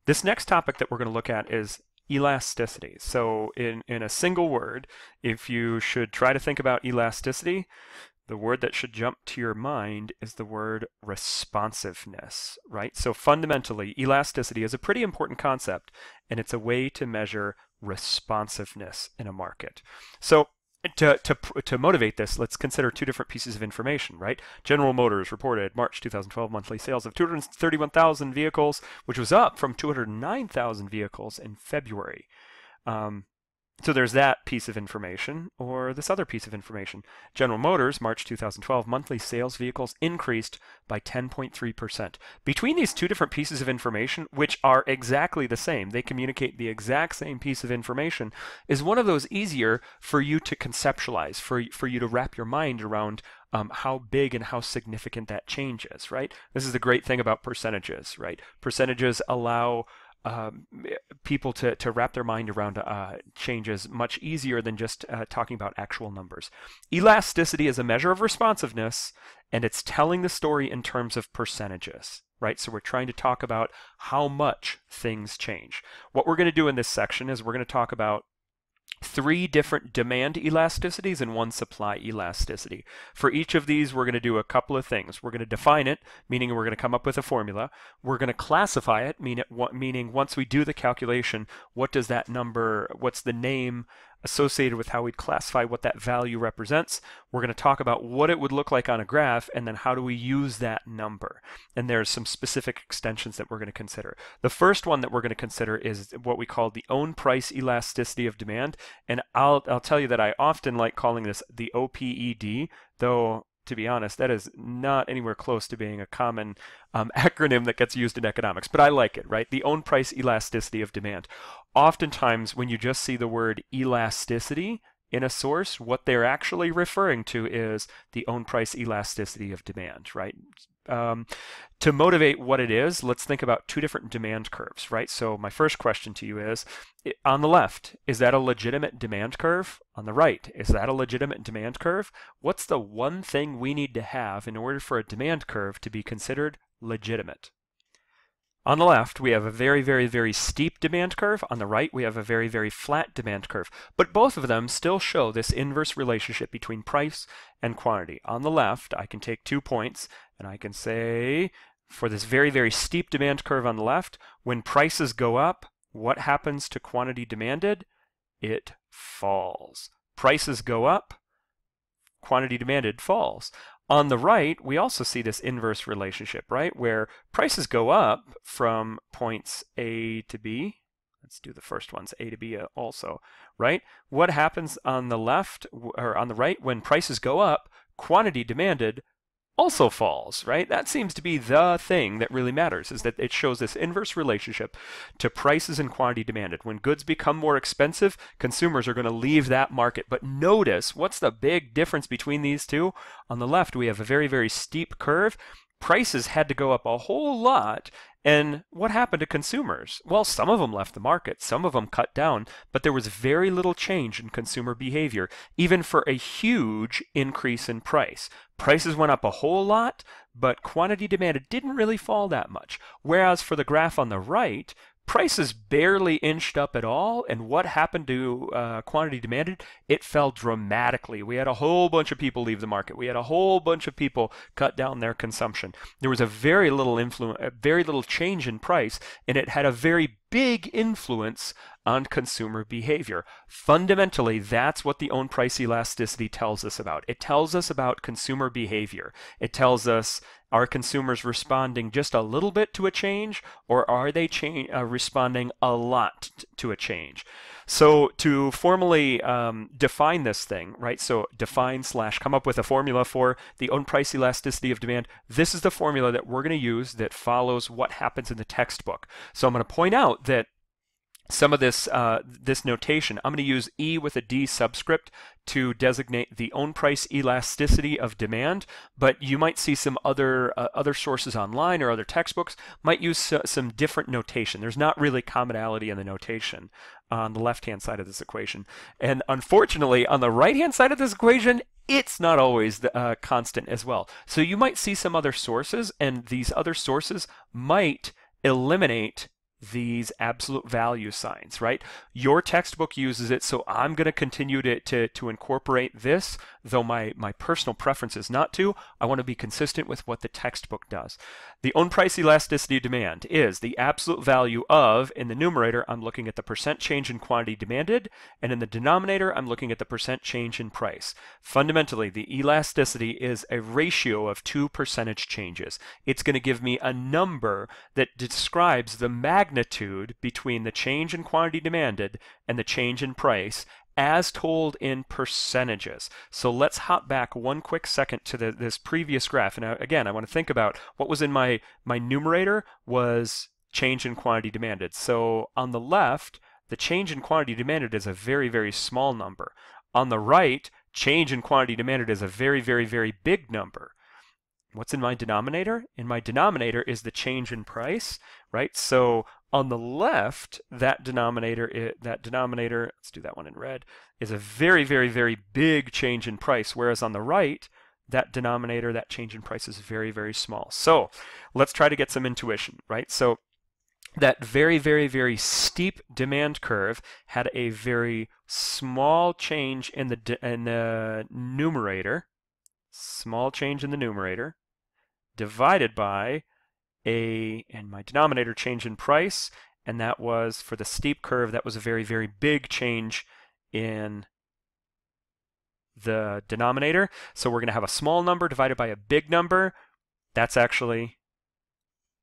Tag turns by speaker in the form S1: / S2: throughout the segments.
S1: This next topic that we're going to look at is elasticity. So in a single word, if you should try to think about elasticity, the word that should jump to your mind is the word responsiveness, right? So fundamentally, elasticity is a pretty important concept, and it's a way to measure responsiveness in a market. So to motivate this, let's consider two different pieces of information, right? General Motors reported March 2012 monthly sales of 231,000 vehicles, which was up from 209,000 vehicles in February. So there's that piece of information, or this other piece of information. General Motors, March 2012, monthly sales vehicles increased by 10.3%. Between these two different pieces of information, which are exactly the same, they communicate the exact same piece of information, is one of those easier for you to conceptualize, for you to wrap your mind around how big and how significant that change is, right? This is the great thing about percentages, right? Percentages allow people to wrap their mind around changes much easier than just talking about actual numbers. Elasticity is a measure of responsiveness, and it's telling the story in terms of percentages, right? So we're trying to talk about how much things change. What we're going to do in this section is we're going to talk about 3 different demand elasticities and 1 supply elasticity. For each of these, we're going to do a couple of things. We're going to define it, meaning we're going to come up with a formula. We're going to classify it, meaning once we do the calculation, what does that number, what's the name associated with how we'd classify what that value represents. We're going to talk about what it would look like on a graph, and then how do we use that number. And there's some specific extensions that we're going to consider. The first one that we're going to consider is what we call the own price elasticity of demand. And I'll tell you that I often like calling this the OPED, though to be honest, that is not anywhere close to being a common acronym that gets used in economics, but I like it, right? The own price elasticity of demand. Oftentimes, when you just see the word elasticity in a source, what they're actually referring to is the own price elasticity of demand, right? To motivate what it is, let's think about 2 different demand curves, right? So my first question to you is, on the left, is that a legitimate demand curve? On the right, is that a legitimate demand curve? What's the one thing we need to have in order for a demand curve to be considered legitimate? On the left, we have a very, very, very steep demand curve. On the right, we have a very, very flat demand curve. But both of them still show this inverse relationship between price and quantity. On the left, I can take 2 points, and I can say, for this very, very steep demand curve on the left, when prices go up, what happens to quantity demanded? It falls. Prices go up, quantity demanded falls. On the right, we also see this inverse relationship, right? Where prices go up from points A to B. Let's do the first ones, A to B also, right? What happens on the left, or on the right, when prices go up, quantity demanded also falls, right? That seems to be the thing that really matters, is that it shows this inverse relationship to prices and quantity demanded. When goods become more expensive, consumers are going to leave that market. But notice, what's the big difference between these two? On the left, we have a very, very steep curve. Prices had to go up a whole lot. And what happened to consumers? Well, some of them left the market, some of them cut down, but there was very little change in consumer behavior, even for a huge increase in price. Prices went up a whole lot, but quantity demanded didn't really fall that much. Whereas for the graph on the right, prices barely inched up at all, and what happened to quantity demanded? It fell dramatically. We had a whole bunch of people leave the market. We had a whole bunch of people cut down their consumption. There was a very little very little change in price, and it had a very big influence on consumer behavior. Fundamentally, that's what the own price elasticity tells us about. It tells us about consumer behavior. It tells us, are consumers responding just a little bit to a change, or are they responding a lot to a change? So to formally define this thing, right? So define / come up with a formula for the own price elasticity of demand. This is the formula that we're going to use that follows what happens in the textbook. So I'm going to point out that some of this this notation, I'm going to use E with a D subscript to designate the own price elasticity of demand, but you might see some other sources online or other textbooks might use some different notation. There's not really commonality in the notation on the left-hand side of this equation. And unfortunately, on the right-hand side of this equation, it's not always constant as well. So you might see some other sources, and these other sources might eliminate these absolute value signs, right? Your textbook uses it, so I'm going to continue to incorporate this, though my personal preference is not to. I want to be consistent with what the textbook does. The own price elasticity of demand is the absolute value of, in the numerator, I'm looking at the percent change in quantity demanded, and in the denominator, I'm looking at the percent change in price. Fundamentally, the elasticity is a ratio of 2 percentage changes. It's going to give me a number that describes the magnitude between the change in quantity demanded and the change in price as told in percentages. So let's hop back one quick second to this previous graph. And again, I want to think about what was in my numerator was change in quantity demanded. So on the left, the change in quantity demanded is a very, very small number. On the right, change in quantity demanded is a very, very, very big number. What's in my denominator? In my denominator is the change in price, right? So on the left, that denominator, let's do that one in red, is a very, very, very big change in price, whereas on the right, that denominator, that change in price is very, very small. So let's try to get some intuition, right? So that very, very, very steep demand curve had a very small change in the numerator, small change in the numerator, divided by and my denominator change in price, and that was, for the steep curve, that was a very, very big change in the denominator. So we're going to have a small number divided by a big number. That's actually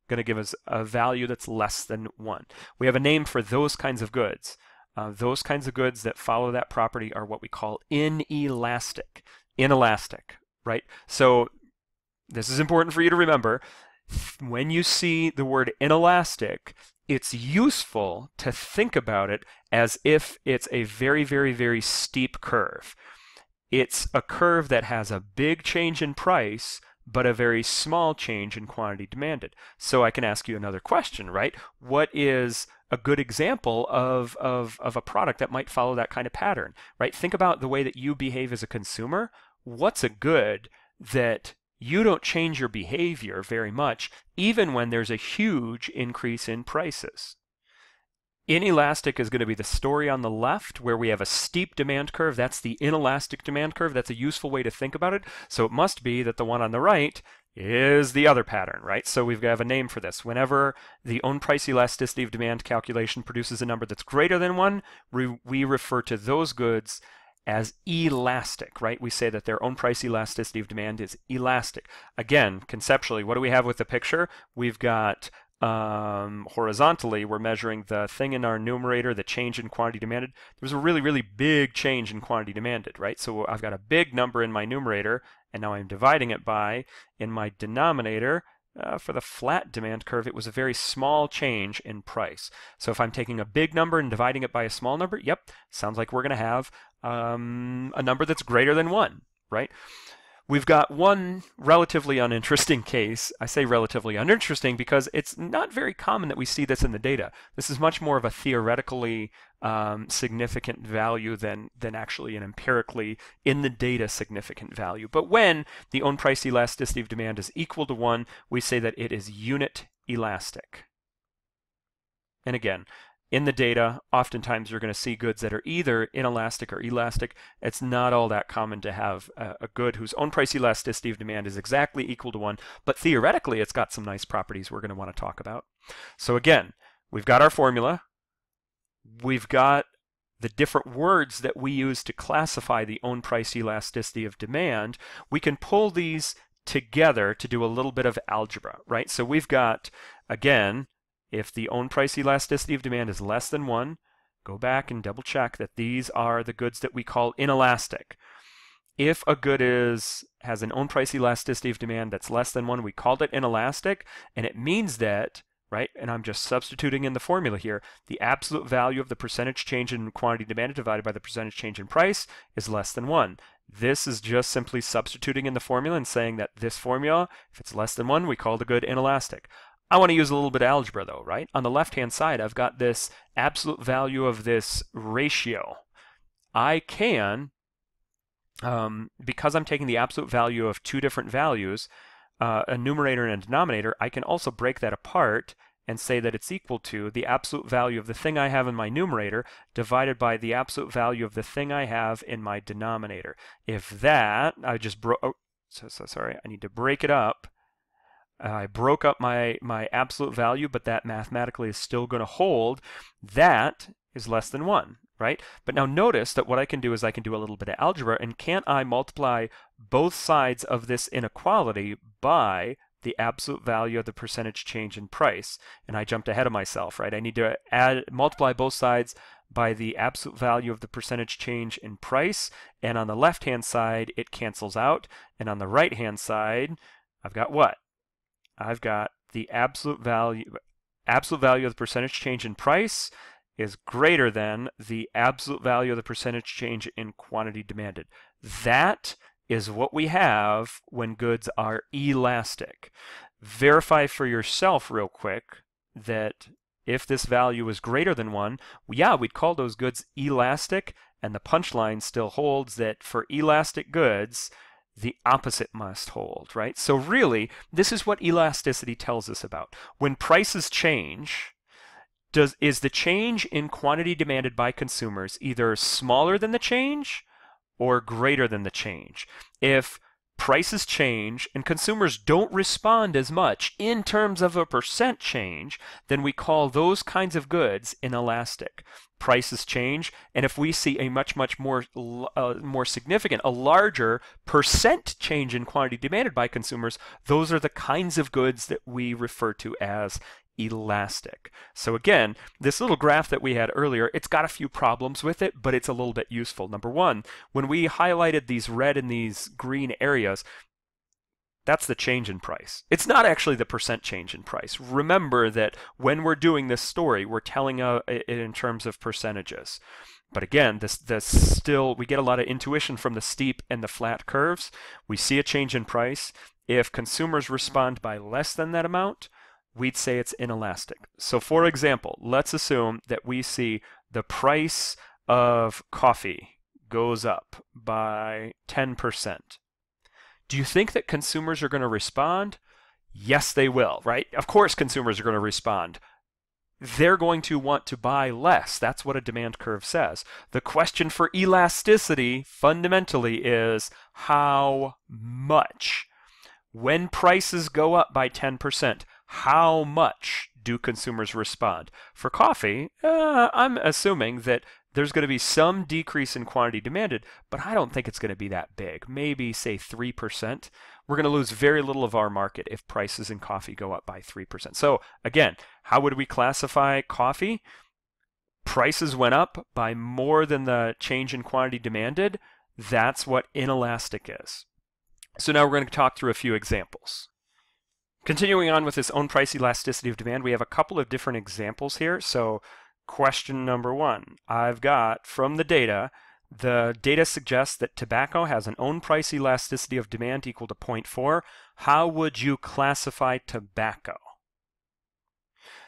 S1: going to give us a value that's less than 1. We have a name for those kinds of goods. Those kinds of goods that follow that property are what we call inelastic. Inelastic, right? So this is important for you to remember. When you see the word inelastic, it's useful to think about it as if it's a very, very, very steep curve. It's a curve that has a big change in price, but a very small change in quantity demanded. So I can ask you another question, right? What is a good example of a product that might follow that kind of pattern, right? Think about the way that you behave as a consumer. What's a good that you don't change your behavior very much, even when there's a huge increase in prices? Inelastic is going to be the story on the left, where we have a steep demand curve. That's the inelastic demand curve. That's a useful way to think about it. So it must be that the one on the right is the other pattern, right? So we've got to have a name for this. Whenever the own price elasticity of demand calculation produces a number that's greater than 1, we refer to those goods as elastic, right? We say that their own price elasticity of demand is elastic. Again, conceptually, what do we have with the picture? We've got horizontally, we're measuring the thing in our numerator, the change in quantity demanded. There was a really, really big change in quantity demanded, right? So I've got a big number in my numerator, and now I'm dividing it by, in my denominator, for the flat demand curve, it was a very small change in price. So if I'm taking a big number and dividing it by a small number, yep, sounds like we're going to have a number that's greater than 1, right? We've got one relatively uninteresting case. I say relatively uninteresting because it's not very common that we see this in the data. This is much more of a theoretically significant value than actually an empirically in the data significant value. But when the own price elasticity of demand is equal to 1, we say that it is unit elastic. And again, in the data, oftentimes you're going to see goods that are either inelastic or elastic. It's not all that common to have a good whose own price elasticity of demand is exactly equal to 1, but theoretically it's got some nice properties we're going to want to talk about. So again, we've got our formula. We've got the different words that we use to classify the own price elasticity of demand. We can pull these together to do a little bit of algebra, right? So we've got, again, if the own price elasticity of demand is less than 1, go back and double check that these are the goods that we call inelastic. If a good has an own price elasticity of demand that's less than 1, we called it inelastic, and it means that, right, and I'm just substituting in the formula here, the absolute value of the percentage change in quantity demanded divided by the percentage change in price is less than 1. This is just simply substituting in the formula and saying that this formula, if it's less than 1, we call the good inelastic. I want to use a little bit of algebra though, right? On the left-hand side, I've got this absolute value of this ratio. I can, because I'm taking the absolute value of two different values, a numerator and a denominator, I can also break that apart and say that it's equal to the absolute value of the thing I have in my numerator divided by the absolute value of the thing I have in my denominator. If that, I just broke, oh, sorry, I need to break it up. I broke up my absolute value, but that mathematically is still going to hold. That is less than 1, right? But now notice that what I can do is I can do a little bit of algebra, and can't I multiply both sides of this inequality by the absolute value of the percentage change in price? And I jumped ahead of myself, right? I need to multiply both sides by the absolute value of the percentage change in price, and on the left-hand side, it cancels out, and on the right-hand side, I've got what? I've got the absolute value of the percentage change in price is greater than the absolute value of the percentage change in quantity demanded. That is what we have when goods are elastic. Verify for yourself real quick that if this value is greater than 1, yeah, we'd call those goods elastic, and the punchline still holds that for elastic goods, the opposite must hold, right? So really, this is what elasticity tells us about. When prices change, is the change in quantity demanded by consumers either smaller than the change or greater than the change? If prices change and consumers don't respond as much in terms of a percent change, then we call those kinds of goods inelastic. Prices change, and if we see a much more significant, a larger percent change in quantity demanded by consumers, those are the kinds of goods that we refer to as elastic. So again, this little graph that we had earlier, it's got a few problems with it, but it's a little bit useful. Number one, when we highlighted these red and these green areas, that's the change in price. It's not actually the percent change in price. Remember that when we're doing this story, we're telling it in terms of percentages. But again, we get a lot of intuition from the steep and the flat curves. We see a change in price. If consumers respond by less than that amount, we'd say it's inelastic. So for example, let's assume that we see the price of coffee goes up by 10%. Do you think that consumers are going to respond? Yes, they will, right? Of course consumers are going to respond. They're going to want to buy less. That's what a demand curve says. The question for elasticity fundamentally is how much? When prices go up by 10%, how much do consumers respond? For coffee, I'm assuming that there's going to be some decrease in quantity demanded, but I don't think it's going to be that big. Maybe, say, 3%. We're going to lose very little of our market if prices in coffee go up by 3%. So again, how would we classify coffee? Prices went up by more than the change in quantity demanded. That's what inelastic is. So now we're going to talk through a few examples. Continuing on with this own price elasticity of demand, we have a couple of different examples here. So question number one, I've got from the data suggests that tobacco has an own price elasticity of demand equal to 0.4. How would you classify tobacco?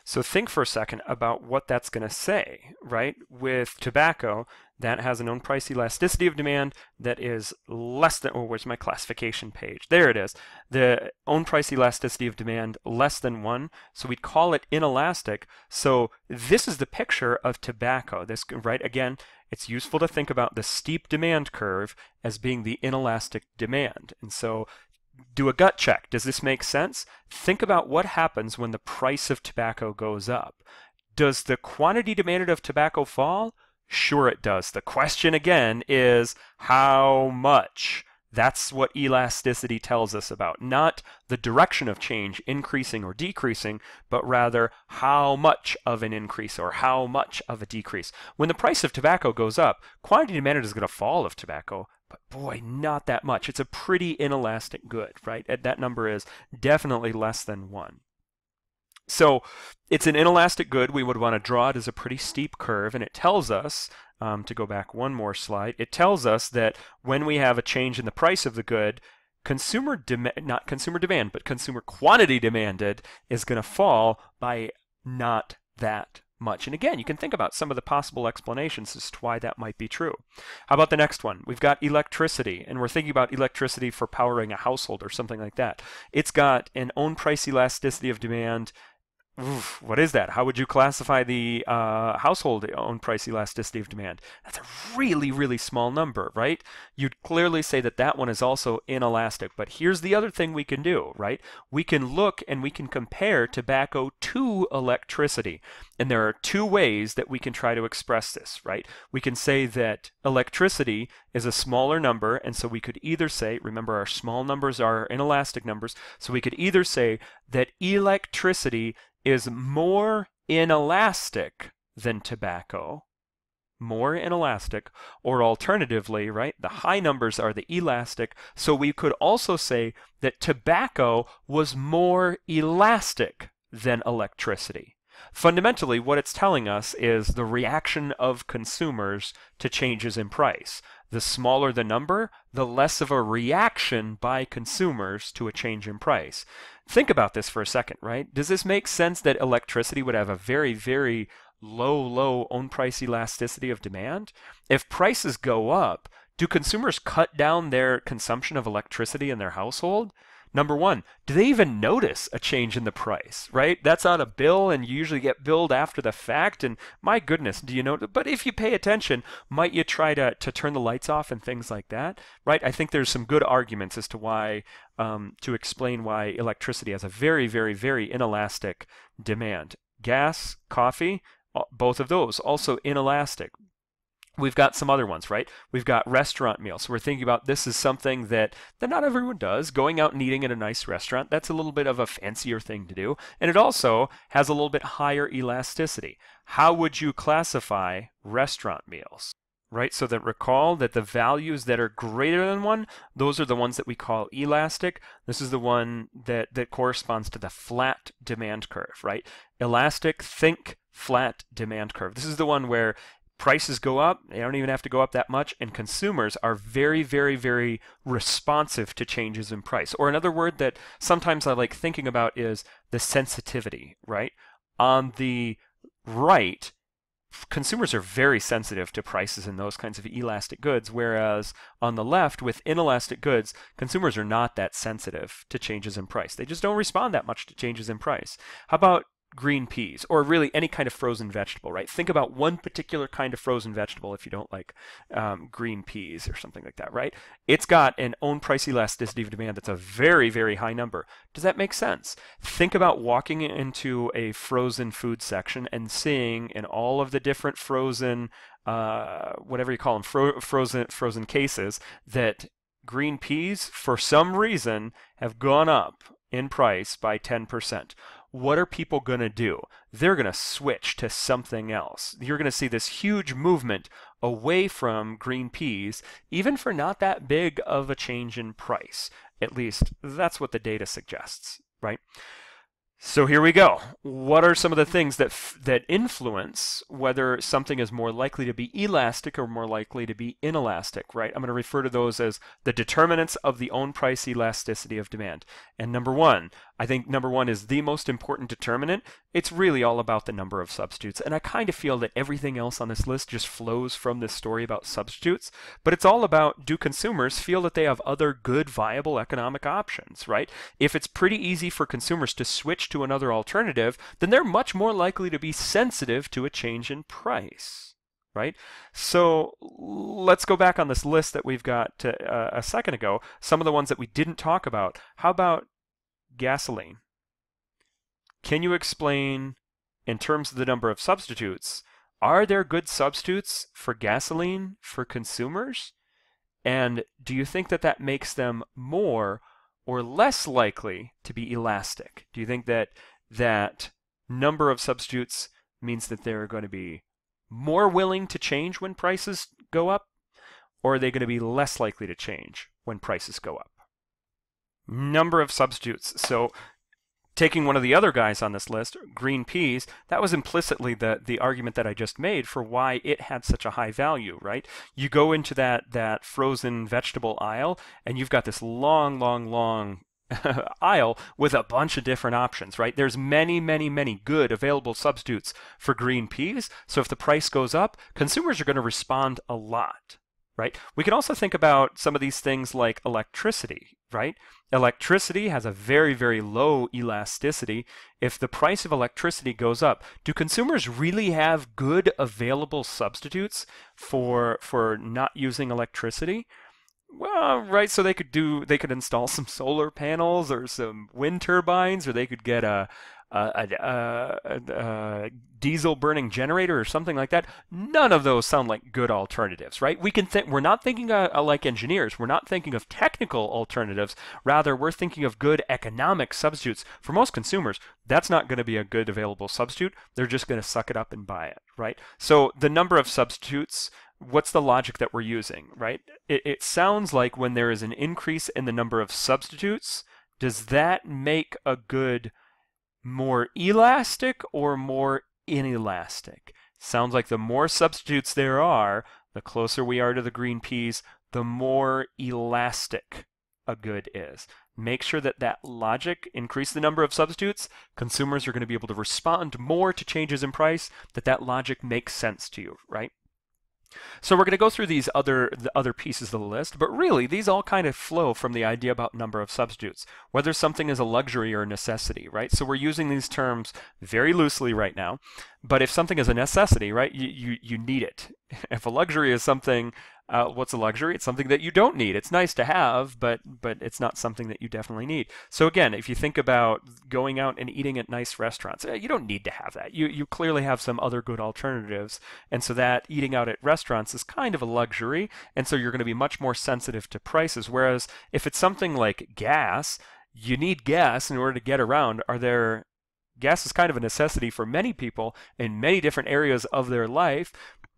S1: So think for a second about what that's going to say, right? With tobacco, that has an own price elasticity of demand that is less than, oh, where's my classification page? There it is. The own price elasticity of demand less than 1, so we'd call it inelastic. So this is the picture of tobacco. This, right, again, it's useful to think about the steep demand curve as being the inelastic demand. And so do a gut check. Does this make sense? Think about what happens when the price of tobacco goes up. Does the quantity demanded of tobacco fall? Sure it does. The question again is how much? That's what elasticity tells us about. Not the direction of change, increasing or decreasing, but rather how much of an increase or how much of a decrease. When the price of tobacco goes up, quantity demanded is going to fall of tobacco, but boy, not that much. It's a pretty inelastic good, right? That number is definitely less than 1. So it's an inelastic good. We would want to draw it as a pretty steep curve, and it tells us, to go back one more slide, it tells us that when we have a change in the price of the good, not consumer demand, but consumer quantity demanded is going to fall by not that much. And again, you can think about some of the possible explanations as to why that might be true. How about the next one? We've got electricity, and we're thinking about electricity for powering a household or something like that. It's got an own price elasticity of demand Oof, what is that? How would you classify the household-owned price elasticity of demand? That's a really, really small number, right? You'd clearly say that that one is also inelastic. But here's the other thing we can do, right? We can look and we can compare tobacco to electricity. And there are two ways that we can try to express this, right? We can say that electricity is a smaller number, and so we could either say, remember our small numbers are inelastic numbers, so we could either say that electricity is more inelastic than tobacco, more inelastic, or alternatively, right, the high numbers are the elastic, so we could also say that tobacco was more elastic than electricity. Fundamentally, what it's telling us is the reaction of consumers to changes in price. The smaller the number, the less of a reaction by consumers to a change in price. Think about this for a second, right? Does this make sense that electricity would have a very, very low own price elasticity of demand? If prices go up, do consumers cut down their consumption of electricity in their household? Number one, do they even notice a change in the price, right? That's on a bill and you usually get billed after the fact. And my goodness, do you know? But if you pay attention, might you try to turn the lights off and things like that, right? I think there's some good arguments as to why, to explain why electricity has a very, very, very inelastic demand. Gas, coffee, both of those also inelastic. We've got some other ones, right? We've got restaurant meals. So we're thinking about this is something that not everyone does. Going out and eating at a nice restaurant, that's a little bit of a fancier thing to do. And it also has a little bit higher elasticity. How would you classify restaurant meals? Right, so that recall that the values that are greater than 1, those are the ones that we call elastic. This is the one that corresponds to the flat demand curve, right? Elastic, think flat demand curve. This is the one where prices go up, they don't even have to go up that much, and consumers are very, very, very responsive to changes in price. Or another word that sometimes I like thinking about is the sensitivity, right? On the right, consumers are very sensitive to prices in those kinds of elastic goods, whereas on the left, with inelastic goods, consumers are not that sensitive to changes in price. They just don't respond that much to changes in price. How about green peas, or really any kind of frozen vegetable, right? Think about one particular kind of frozen vegetable if you don't like green peas or something like that, right? It's got an own price elasticity of demand that's a very, very high number. Does that make sense? Think about walking into a frozen food section and seeing in all of the different frozen, whatever you call them, frozen cases, that green peas, for some reason, have gone up in price by 10%. What are people going to do? They're going to switch to something else. You're going to see this huge movement away from green peas, even for not that big of a change in price. At least that's what the data suggests, right? So here we go. What are some of the things that influence whether something is more likely to be elastic or more likely to be inelastic, right? I'm going to refer to those as the determinants of the own price elasticity of demand. And number one, I think number one is the most important determinant. It's really all about the number of substitutes. And I kind of feel that everything else on this list just flows from this story about substitutes. But it's all about, do consumers feel that they have other good, viable economic options, right? If it's pretty easy for consumers to switch to another alternative, then they're much more likely to be sensitive to a change in price, right? So let's go back on this list that we've got a second ago, some of the ones that we didn't talk about. How about gasoline? Can you explain, in terms of the number of substitutes, are there good substitutes for gasoline for consumers? And do you think that that makes them more or less likely to be elastic? Do you think that that number of substitutes means that they're going to be more willing to change when prices go up? Or are they going to be less likely to change when prices go up? Number of substitutes. So taking one of the other guys on this list, green peas, that was implicitly the argument that I just made for why it had such a high value, right? You go into that frozen vegetable aisle, and you've got this long aisle with a bunch of different options, right? There's many good available substitutes for green peas. So if the price goes up, consumers are going to respond a lot. right? We can also think about some of these things like electricity, right? Electricity has a very, very low elasticity. If the price of electricity goes up, do consumers really have good available substitutes for not using electricity? Well, right, so they could install some solar panels or some wind turbines, or they could get a diesel burning generator or something like that. None of those sound like good alternatives, right? We're not thinking like engineers. We're not thinking of technical alternatives. Rather, we're thinking of good economic substitutes. For most consumers, that's not going to be a good available substitute. They're just going to suck it up and buy it, right? So the number of substitutes, what's the logic that we're using, right? It sounds like when there is an increase in the number of substitutes, does that make a good more elastic or more inelastic? Sounds like the more substitutes there are, the closer we are to the green peas, the more elastic a good is. Make sure that that logic, increase the number of substitutes, consumers are going to be able to respond more to changes in price, that logic makes sense to you, right? So we're going to go through the other pieces of the list, but really these all kind of flow from the idea about number of substitutes, whether something is a luxury or a necessity, right? So we're using these terms very loosely right now, but if something is a necessity, right, you need it. If a luxury is something, what's a luxury? It's something that you don't need. It's nice to have, but it's not something that you definitely need. So again, if you think about going out and eating at nice restaurants, you don't need to have that. You clearly have some other good alternatives, and so that eating out at restaurants is kind of a luxury, and so you're going to be much more sensitive to prices. Whereas if it's something like gas, you need gas in order to get around. Gas is kind of a necessity for many people in many different areas of their life.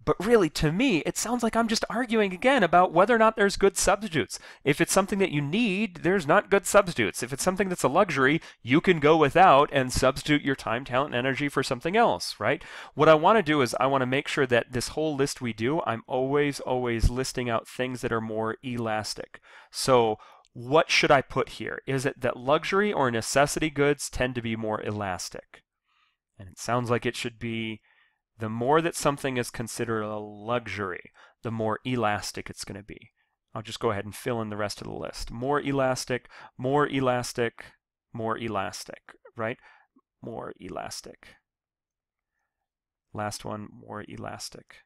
S1: But really, to me, it sounds like I'm just arguing again about whether or not there's good substitutes. If it's something that you need, there's not good substitutes. If it's something that's a luxury, you can go without and substitute your time, talent, and energy for something else, right? What I want to do is I want to make sure that this whole list we do, I'm always listing out things that are more elastic. So what should I put here? Is it that luxury or necessity goods tend to be more elastic? And it sounds like it should be the more that something is considered a luxury, the more elastic it's going to be. I'll just go ahead and fill in the rest of the list. More elastic, more elastic, more elastic, right? More elastic. Last one, more elastic.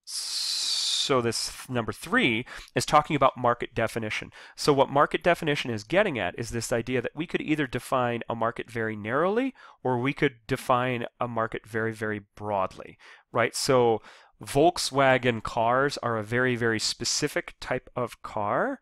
S1: So this number 3 is talking about market definition. So what market definition is getting at is this idea that we could either define a market very narrowly or we could define a market very, very broadly, right? So Volkswagen cars are a very, very specific type of car.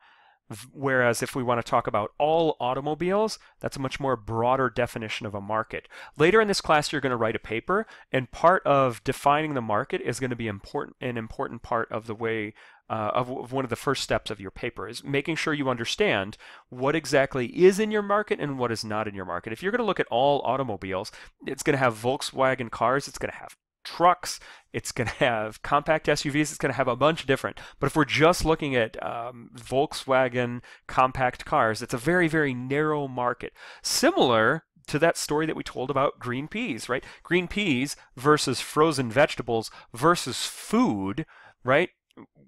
S1: Whereas if we want to talk about all automobiles, that's a much more broader definition of a market. Later in this class, you're going to write a paper, and part of defining the market is going to be an important part of the way of one of the first steps of your paper is making sure you understand what exactly is in your market and what is not in your market. If you're going to look at all automobiles, it's going to have Volkswagen cars, it's going to have trucks, it's going to have compact SUVs, it's going to have a bunch of different. But if we're just looking at Volkswagen compact cars, it's a very, very narrow market. Similar to that story that we told about green peas, right? Green peas versus frozen vegetables versus food, right?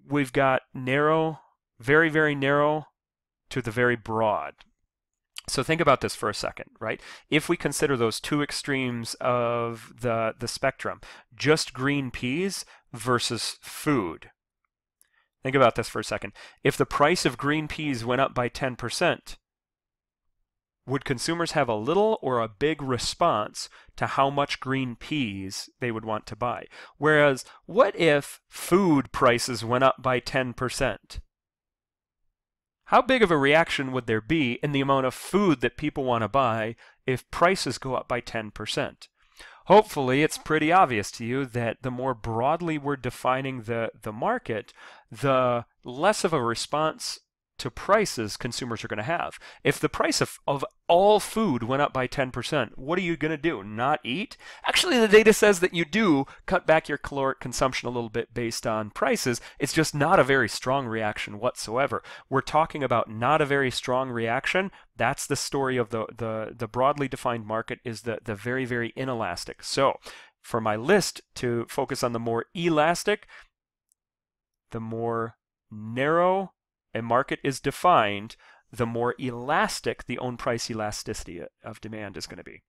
S1: We've got narrow, very, very narrow to the very broad. So think about this for a second, right? If we consider those two extremes of the spectrum, just green peas versus food. Think about this for a second. If the price of green peas went up by 10%, would consumers have a little or a big response to how much green peas they would want to buy? Whereas, what if food prices went up by 10%? How big of a reaction would there be in the amount of food that people want to buy if prices go up by 10%? Hopefully, it's pretty obvious to you that the more broadly we're defining the market, the less of a response to prices consumers are going to have. If the price of all food went up by 10%, what are you going to do? Not eat? Actually, the data says that you do cut back your caloric consumption a little bit based on prices. It's just not a very strong reaction whatsoever. We're talking about not a very strong reaction. That's the story of the broadly defined market, is the very, very inelastic. So for my list to focus on the more elastic, the more narrow a market is defined, the more elastic the own price elasticity of demand is going to be.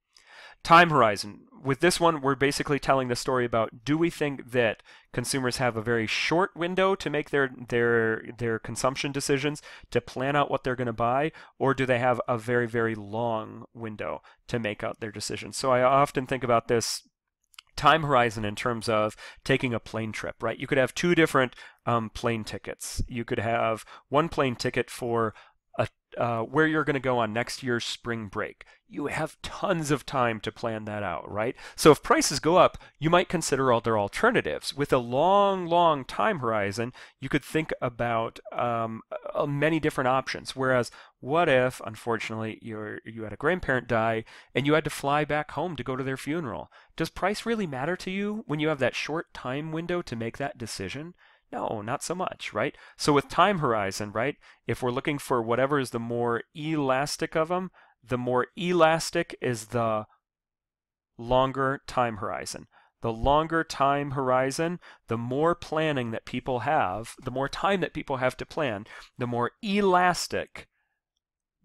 S1: Time horizon. With this one, we're basically telling the story about, do we think that consumers have a very short window to make their consumption decisions, to plan out what they're going to buy, or do they have a very, very long window to make out their decisions? So I often think about this time horizon in terms of taking a plane trip, right? You could have two different plane tickets. You could have one plane ticket for where you're going to go on next year's spring break. You have tons of time to plan that out, right? So if prices go up, you might consider other alternatives. With a long, long time horizon, you could think about many different options. Whereas, what if, unfortunately, you had a grandparent die and you had to fly back home to go to their funeral? Does price really matter to you when you have that short time window to make that decision? No, not so much, right? So with time horizon, right, if we're looking for whatever is the more elastic of them, the more elastic is the longer time horizon. The longer time horizon, the more planning that people have, the more time that people have to plan, the more elastic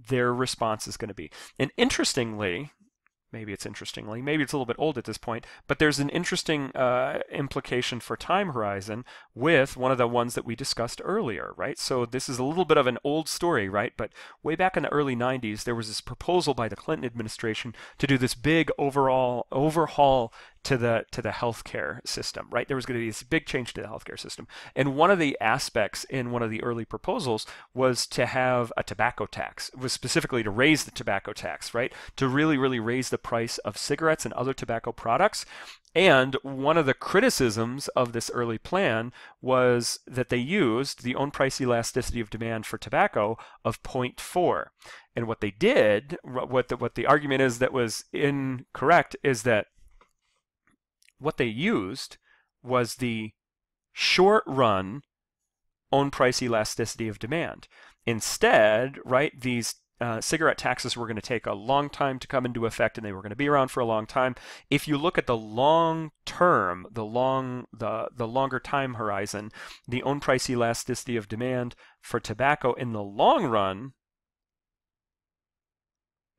S1: their response is going to be. And interestingly, maybe it's a little bit old at this point, but there's an interesting implication for time horizon with one of the ones that we discussed earlier, right? So this is a little bit of an old story, right? But way back in the early 90s, there was this proposal by the Clinton administration to do this big overhaul to the healthcare system, right? There was going to be this big change to the healthcare system. And one of the aspects in one of the early proposals was to have a tobacco tax. It was specifically to raise the tobacco tax, right? To really, really raise the price of cigarettes and other tobacco products. And one of the criticisms of this early plan was that they used the own price elasticity of demand for tobacco of 0.4. And what they did, what the argument is that was incorrect, is that what they used was the short run own price elasticity of demand. Instead, right, these cigarette taxes were going to take a long time to come into effect, and they were going to be around for a long time. If you look at the long term, the longer time horizon, the own price elasticity of demand for tobacco in the long run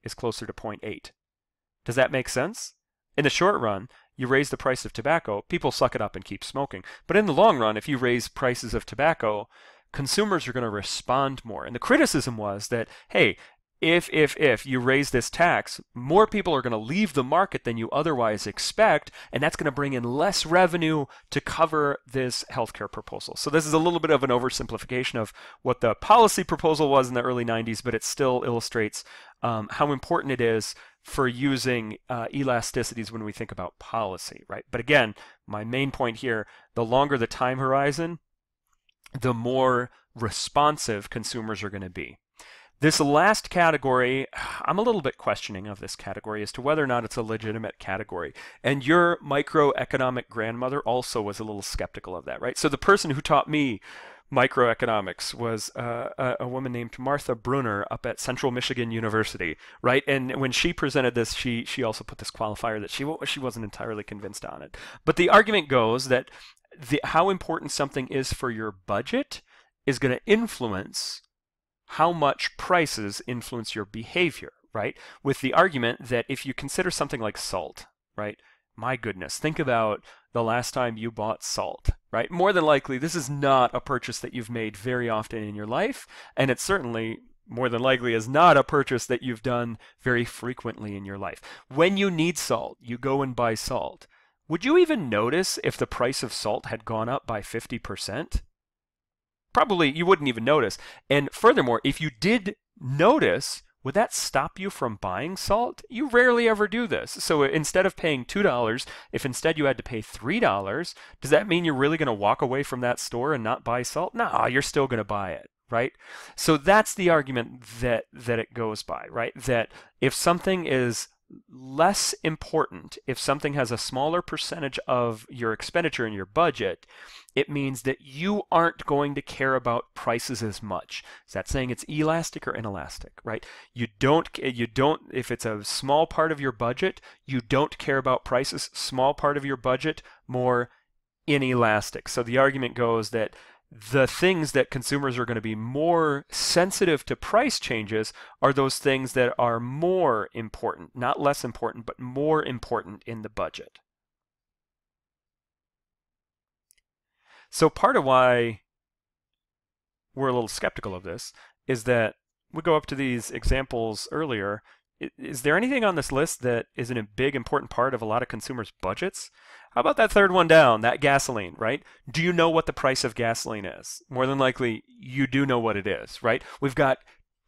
S1: is closer to 0.8. Does that make sense? In the short run, you raise the price of tobacco, people suck it up and keep smoking. But in the long run, if you raise prices of tobacco, consumers are going to respond more. And the criticism was that, hey, if you raise this tax, more people are going to leave the market than you otherwise expect, and that's going to bring in less revenue to cover this healthcare proposal. So this is a little bit of an oversimplification of what the policy proposal was in the early 90s, but it still illustrates how important it is for using elasticities when we think about policy, right? But again, my main point here, the longer the time horizon, the more responsive consumers are going to be. This last category, I'm a little bit questioning of this category as to whether or not it's a legitimate category. And your microeconomic grandmother also was a little skeptical of that, right? So the person who taught me microeconomics was a woman named Martha Brunner up at Central Michigan University, right? And when she presented this, she also put this qualifier that she wasn't entirely convinced on it. But the argument goes that how important something is for your budget is going to influence how much prices influence your behavior, right? With the argument that if you consider something like salt, right? My goodness, think about the last time you bought salt, right? More than likely, this is not a purchase that you've made very often in your life, and it certainly more than likely is not a purchase that you've done very frequently in your life. When you need salt, you go and buy salt. Would you even notice if the price of salt had gone up by 50%? Probably you wouldn't even notice. And furthermore, if you did notice, would that stop you from buying salt? You rarely ever do this. So instead of paying $2, if instead you had to pay $3, does that mean you're really going to walk away from that store and not buy salt? No, you're still going to buy it, right? So that's the argument that it goes by, right? That if something is less important, if something has a smaller percentage of your expenditure in your budget, it means that you aren't going to care about prices as much. Is that saying it's elastic or inelastic, right? You don't, if it's a small part of your budget, you don't care about prices. Small part of your budget, more inelastic. So the argument goes that the things that consumers are going to be more sensitive to price changes are those things that are more important, not less important, but more important in the budget. So part of why we're a little skeptical of this is that we go up to these examples earlier. Is there anything on this list that isn't a big important part of a lot of consumers' budgets? How about that third one down, that gasoline, right? Do you know what the price of gasoline is? More than likely, you do know what it is, right? We've got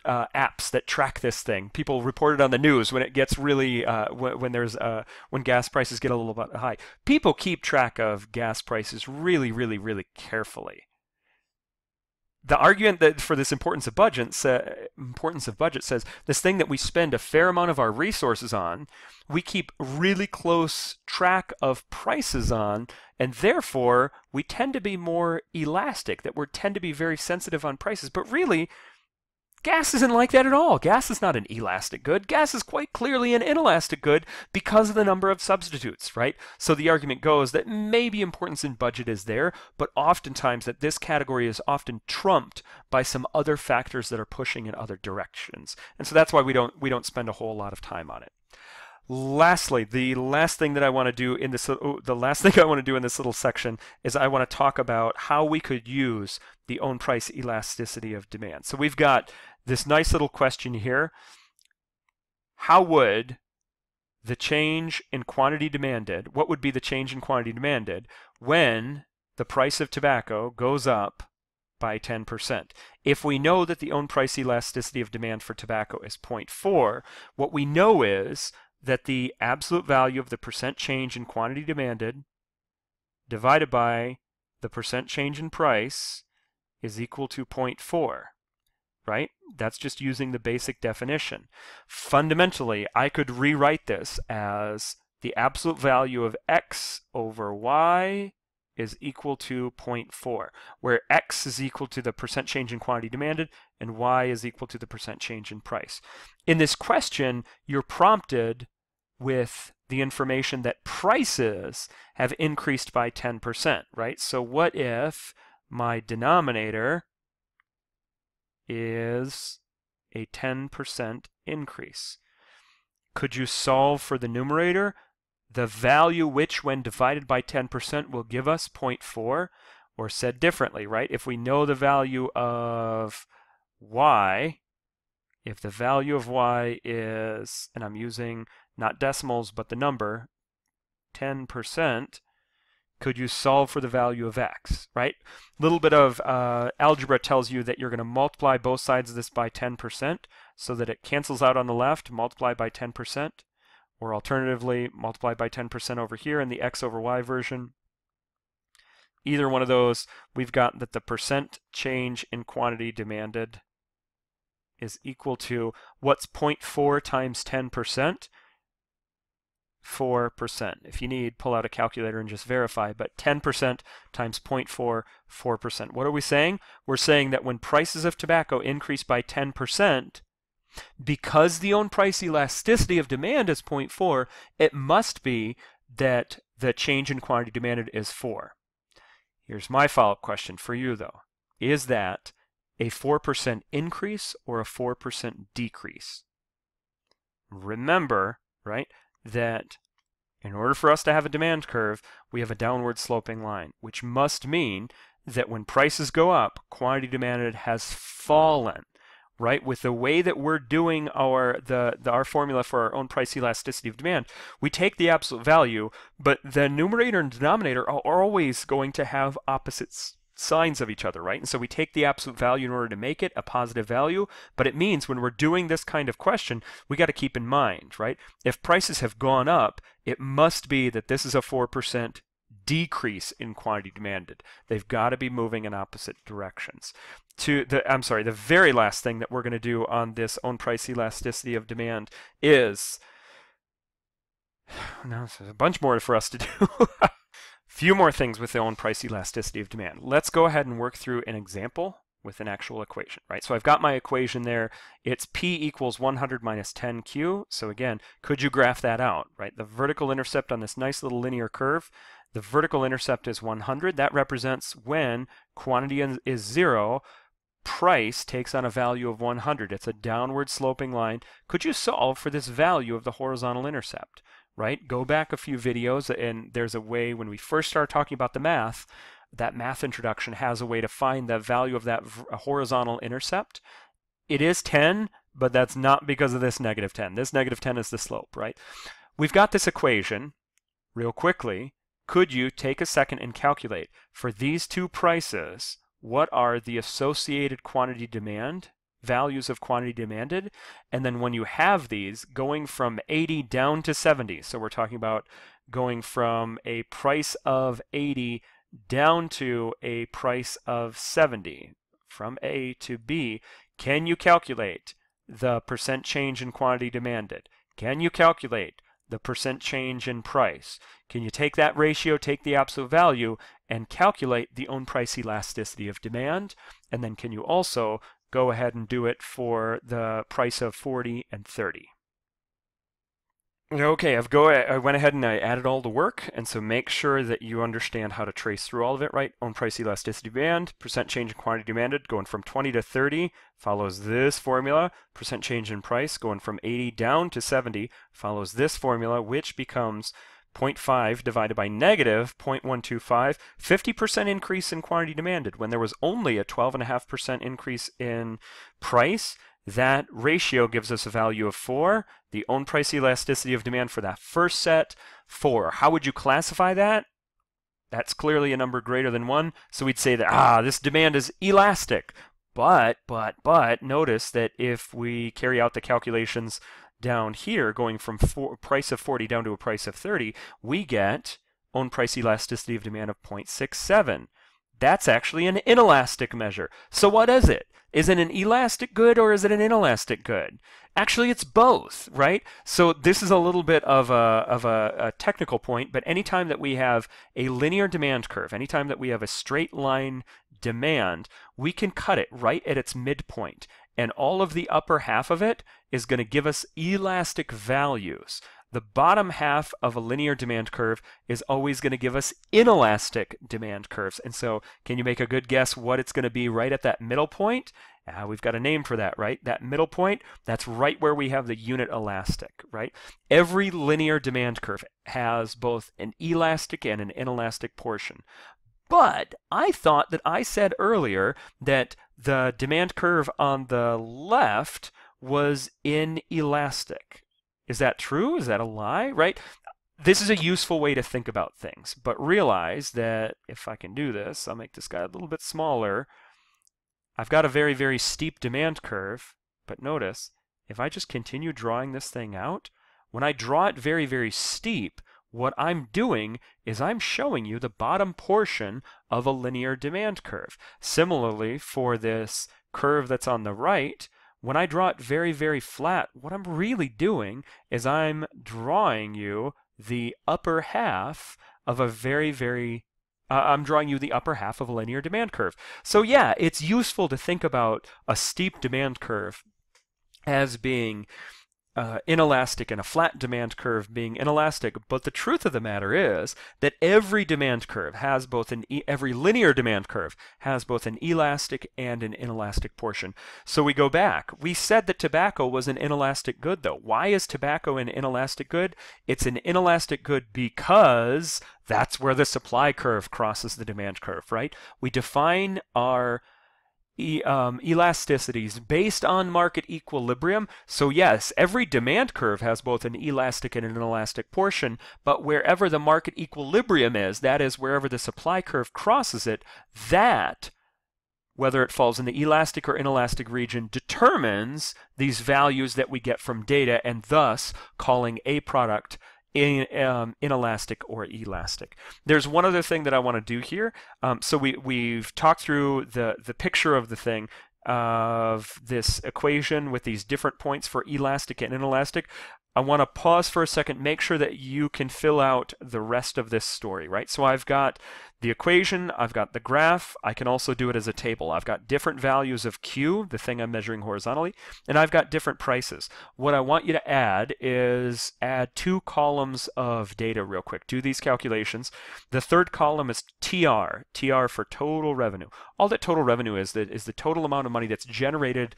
S1: apps that track this thing. People report it on the news when it gets really when gas prices get a little bit high. People keep track of gas prices really, really, really carefully. The argument that for this importance of budget says this thing that we spend a fair amount of our resources on, we keep really close track of prices on, and therefore we tend to be more elastic, that we tend to be very sensitive on prices. But really, gas isn't like that at all. Gas is not an elastic good. Gas is quite clearly an inelastic good because of the number of substitutes, right? So the argument goes that maybe importance in budget is there, but oftentimes that this category is often trumped by some other factors that are pushing in other directions. And so that's why we don't spend a whole lot of time on it. Lastly, the last thing I want to do in this little section is I want to talk about how we could use the own price elasticity of demand. So we've got this nice little question here. How would the change in quantity demanded, what would be the change in quantity demanded when the price of tobacco goes up by 10%? If we know that the own price elasticity of demand for tobacco is 0.4, what we know is that the absolute value of the percent change in quantity demanded divided by the percent change in price is equal to 0.4, right? That's just using the basic definition. Fundamentally, I could rewrite this as the absolute value of x over y is equal to 0.4, where x is equal to the percent change in quantity demanded and y is equal to the percent change in price. In this question, you're prompted with the information that prices have increased by 10%, right? So what if my denominator is a 10% increase? Could you solve for the numerator? The value which, when divided by 10%, will give us 0.4, or said differently, right? If we know the value of y, if the value of y is, and I'm using not decimals but the number, 10%, could you solve for the value of x, right? A little bit of algebra tells you that you're going to multiply both sides of this by 10% so that it cancels out on the left, multiply by 10%. Or alternatively, multiply by 10% over here in the x over y version. Either one of those, we've got that the percent change in quantity demanded is equal to, what's 0.4 times 10%? 4%. If you need, pull out a calculator and just verify, but 10% times 0.4, 4%. What are we saying? We're saying that when prices of tobacco increase by 10%, because the own price elasticity of demand is 0.4, it must be that the change in quantity demanded is 4. Here's my follow-up question for you, though. Is that a 4% increase or a 4% decrease? Remember, right, that in order for us to have a demand curve, we have a downward sloping line, which must mean that when prices go up, quantity demanded has fallen. Right, with the way that we're doing our formula for our own price elasticity of demand, we take the absolute value, but the numerator and denominator are always going to have opposite signs of each other, right? And so we take the absolute value in order to make it a positive value, but it means when we're doing this kind of question, we got to keep in mind, right? If prices have gone up, it must be that this is a 4% decrease in quantity demanded. They've got to be moving in opposite directions. The very last thing that we're going to do on this own price elasticity of demand is, now there's a bunch more for us to do. A few more things with the own price elasticity of demand. Let's go ahead and work through an example with an actual equation, right? So I've got my equation there. It's P equals 100 minus 10Q. So again, could you graph that out, right? The vertical intercept on this nice little linear curve, The vertical intercept is 100. That represents when quantity is 0, price takes on a value of 100. It's a downward sloping line. Could you solve for this value of the horizontal intercept? Right? Go back a few videos, and there's a way when we first start talking about the math, that math introduction has a way to find the value of that horizontal intercept. It is 10, but that's not because of this negative 10. This negative 10 is the slope, right? We've got this equation. Real quickly, could you take a second and calculate for these two prices, what are the associated quantity demand, values of quantity demanded? And then when you have these going from 80 down to 70, so we're talking about going from a price of 80 down to a price of 70, from A to B, can you calculate the percent change in quantity demanded? Can you calculate the percent change in price? Can you take that ratio, take the absolute value, and calculate the own price elasticity of demand? And then can you also go ahead and do it for the price of 40 and 30? Okay, I went ahead and I added all the work, and so make sure that you understand how to trace through all of it, right? Own price elasticity demand, percent change in quantity demanded, going from 20 to 30 follows this formula. Percent change in price, going from 80 down to 70 follows this formula, which becomes 0.5 divided by negative 0.125, 50% increase in quantity demanded. When there was only a 12.5% increase in price, that ratio gives us a value of 4. The own price elasticity of demand for that first set, 4. How would you classify that? That's clearly a number greater than 1. So we'd say that, this demand is elastic. But notice that if we carry out the calculations down here, going from price of 40 down to a price of 30, we get own price elasticity of demand of 0.67. That's actually an inelastic measure. So what is it? Is it an elastic good or is it an inelastic good? Actually, it's both, right? So this is a little bit of a technical point, but anytime that we have a linear demand curve, anytime that we have a straight line demand, we can cut it right at its midpoint. And all of the upper half of it is going to give us elastic values. The bottom half of a linear demand curve is always going to give us inelastic demand curves. And so can you make a good guess what it's going to be right at that middle point? We've got a name for that, right? That middle point, that's right where we have the unit elastic, right? Every linear demand curve has both an elastic and an inelastic portion. But I thought that I said earlier that the demand curve on the left was inelastic. Is that true? Is that a lie? Right? This is a useful way to think about things, but realize that if I can do this, I'll make this guy a little bit smaller. I've got a very, very steep demand curve, but notice, if I just continue drawing this thing out, when I draw it very, very steep, what I'm doing is I'm showing you the bottom portion of a linear demand curve. Similarly, for this curve that's on the right, when I draw it very, very flat, what I'm really doing is I'm drawing you the upper half of a I'm drawing you the upper half of a linear demand curve. So yeah, it's useful to think about a steep demand curve as being inelastic and a flat demand curve being inelastic, but the truth of the matter is that every demand curve has both every linear demand curve has both an elastic and an inelastic portion. So we go back. We said that tobacco was an inelastic good, though. Why is tobacco an inelastic good? It's an inelastic good because that's where the supply curve crosses the demand curve, right? We define our elasticities based on market equilibrium. So yes, every demand curve has both an elastic and an inelastic portion, but wherever the market equilibrium is, that is wherever the supply curve crosses it, that, whether it falls in the elastic or inelastic region, determines these values that we get from data, and thus calling a product inelastic or elastic. There's one other thing that I want to do here. So we've talked through the picture of the thing, of this equation with these different points for elastic and inelastic. I want to pause for a second, make sure that you can fill out the rest of this story, right? So I've got the equation, I've got the graph, I can also do it as a table. I've got different values of Q, the thing I'm measuring horizontally, and I've got different prices. What I want you to add is add 2 columns of data real quick. Do these calculations. The third column is TR, TR for total revenue. All that total revenue is the total amount of money that's generated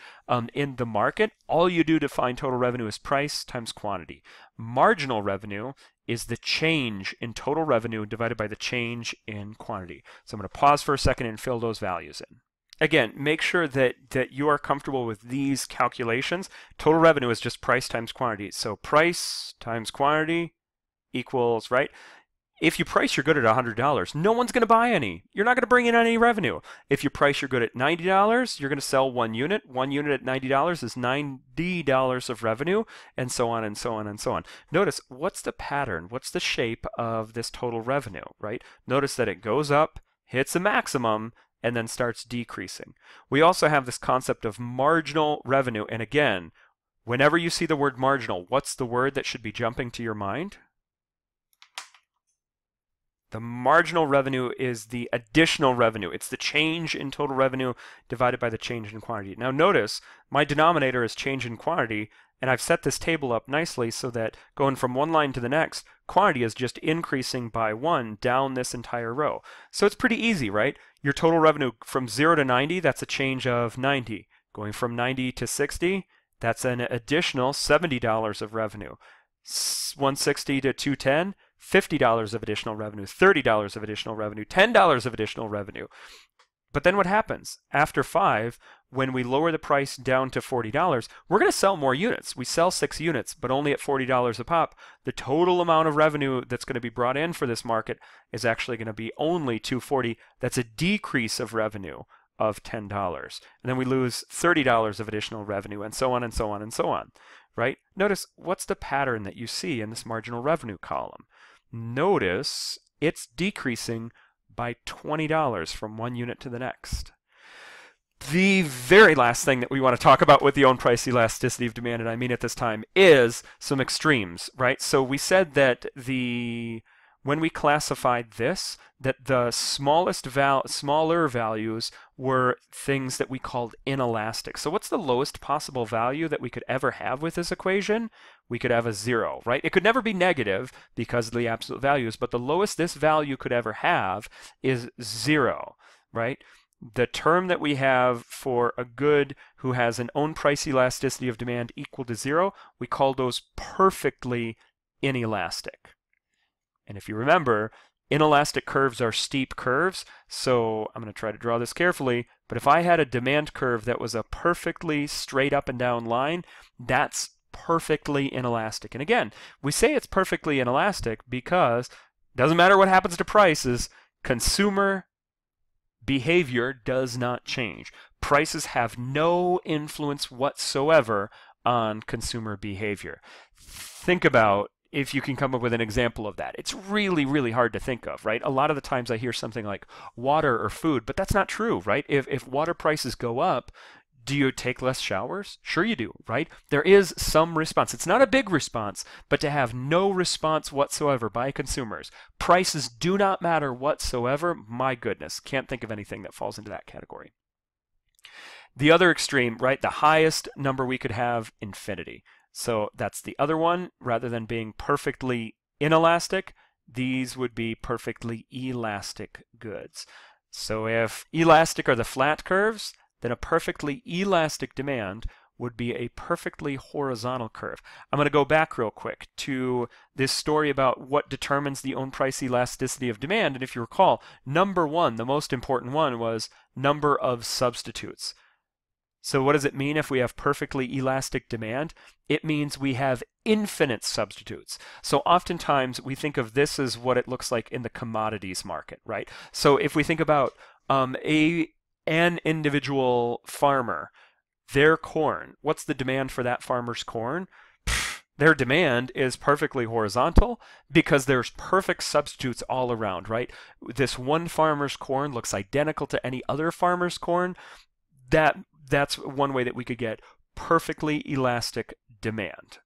S1: in the market. All you do to find total revenue is price times quantity. Marginal revenue is the change in total revenue divided by the change in quantity. So I'm going to pause for a second and fill those values in. Again, make sure that you are comfortable with these calculations. Total revenue is just price times quantity. So price times quantity equals, right? If you price your good at $100, no one's going to buy any. You're not going to bring in any revenue. If you price your good at $90, you're going to sell 1 unit. 1 unit at $90 is $90 of revenue, and so on and so on and so on. Notice, what's the pattern? What's the shape of this total revenue, right? Notice that it goes up, hits a maximum, and then starts decreasing. We also have this concept of marginal revenue, and again, whenever you see the word marginal, what's the word that should be jumping to your mind? The marginal revenue is the additional revenue. It's the change in total revenue divided by the change in quantity. Now notice, my denominator is change in quantity, and I've set this table up nicely so that going from one line to the next, quantity is just increasing by 1 down this entire row. So it's pretty easy, right? Your total revenue from 0 to 90, that's a change of 90. Going from 90 to 60, that's an additional $70 of revenue. 160 to 210, $50 of additional revenue, $30 of additional revenue, $10 of additional revenue. But then what happens? After 5, when we lower the price down to $40, we're going to sell more units. We sell 6 units, but only at $40 a pop. The total amount of revenue that's going to be brought in for this market is actually going to be only $240. That's a decrease of revenue of $10. And then we lose $30 of additional revenue, and so on and so on and so on. Right? Notice, what's the pattern that you see in this marginal revenue column? Notice it's decreasing by $20 from one unit to the next. The very last thing that we want to talk about with the own price elasticity of demand, and I mean at this time, is some extremes, right? So we said that when we classified this, that the smaller values were things that we called inelastic. So what's the lowest possible value that we could ever have with this equation? We could have a 0, right? It could never be negative because of the absolute values, but the lowest this value could ever have is 0, right? The term that we have for a good who has an own price elasticity of demand equal to 0, we call those perfectly inelastic. And if you remember, inelastic curves are steep curves, so I'm going to try to draw this carefully, but if I had a demand curve that was a perfectly straight up and down line, that's perfectly inelastic. And again, we say it's perfectly inelastic because it doesn't matter what happens to prices, consumer behavior does not change. Prices have no influence whatsoever on consumer behavior. Think about if you can come up with an example of that. It's really, really hard to think of, right? A lot of the times I hear something like water or food, but that's not true, right? If water prices go up, do you take less showers? Sure you do, right? There is some response. It's not a big response, but to have no response whatsoever by consumers, prices do not matter whatsoever, my goodness, can't think of anything that falls into that category. The other extreme, right? The highest number we could have, infinity. So that's the other one. Rather than being perfectly inelastic, these would be perfectly elastic goods. So if elastic are the flat curves, then a perfectly elastic demand would be a perfectly horizontal curve. I'm going to go back real quick to this story about what determines the own price elasticity of demand. And if you recall, number 1, the most important one, was number of substitutes. So what does it mean if we have perfectly elastic demand? It means we have infinite substitutes. So oftentimes we think of this as what it looks like in the commodities market, right? So if we think about an individual farmer, their corn, what's the demand for that farmer's corn? Their demand is perfectly horizontal because there's perfect substitutes all around, right? This one farmer's corn looks identical to any other farmer's corn. That's one way that we could get perfectly elastic demand.